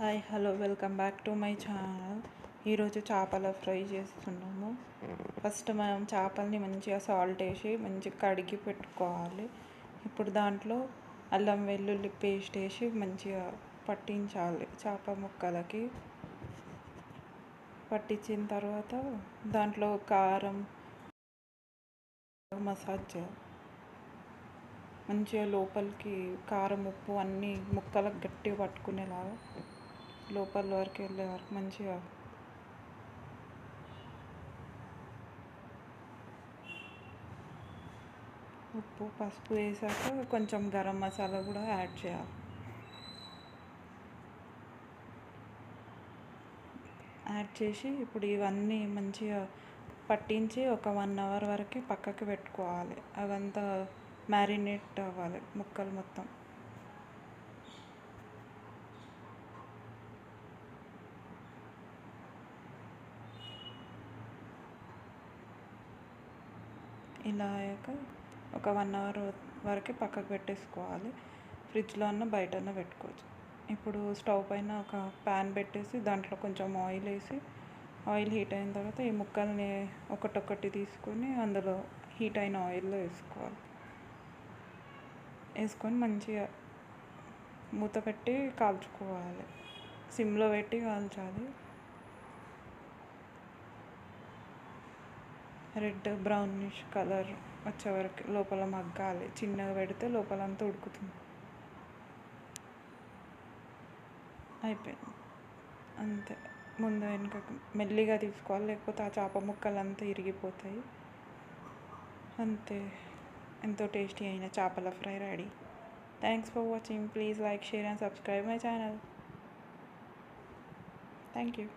Hi hello welcome back to my channel. ఈరోజు చేపల fry చేస్తున్నాము. ఫస్ట్ మనం చేపల్ని మంచిగా సాల్ట్ వేసి మంచిగా కడిగి పెట్టుకోవాలి. ఇప్పుడు దాంట్లో అల్లం వెల్లుల్లి పేస్ట్ వేసి మంచిగా పట్టించాలి. చేప ముక్కలకి పట్టించిన తర్వాత దాంట్లో కారం మసాజ్ చేయాలి. మంచిగా లోపలికి కారం ఉప్పు అన్నీ ముక్కలకు గట్టిగా పట్టుకునేలాగా లోపల వరకు వెళ్ళే వరకు మంచిగా ఉప్పు పసుపు వేసాక కొంచెం గరం మసాలా కూడా యాడ్ చేయాలి. యాడ్ చేసి ఇప్పుడు ఇవన్నీ మంచిగా పట్టించి ఒక 1 అవర్ వరకు పక్కకి పెట్టుకోవాలి. అవంతా మ్యారినేట్ అవ్వాలి ముక్కలు మొత్తం. ఇలా అయ్యాక ఒక 1 అవర్ వరకు పక్కకు పెట్టేసుకోవాలి. ఫ్రిడ్జ్లో అన్న బయట అన్న పెట్టుకోవచ్చు. ఇప్పుడు స్టవ్ పైన ఒక ప్యాన్ పెట్టేసి దాంట్లో కొంచెం ఆయిల్ వేసి ఆయిల్ హీట్ అయిన తర్వాత ఈ ముక్కల్ని ఒకటొక్కటి తీసుకొని అందులో హీట్ అయిన ఆయిల్లో వేసుకొని మంచిగా మూత పెట్టి కాల్చుకోవాలి. సిమ్లో పెట్టి కాల్చాలి. రెడ్ బ్రౌనిష్ కలర్ వచ్చే వరకు లోపల మగ్గాలి. చిన్నగా పెడితే లోపలంతా ఉడుకుతుంది. అయిపోయింది అంతే. ముందు వెనుక మెల్లిగా తీసుకోవాలి, లేకపోతే ఆ చేప ముక్కలు అంతా ఇరిగిపోతాయి. అంతే, ఎంతో టేస్టీ అయిన చేపల fry ready. Thanks for watching. Please like, share and subscribe my channel. Thank you.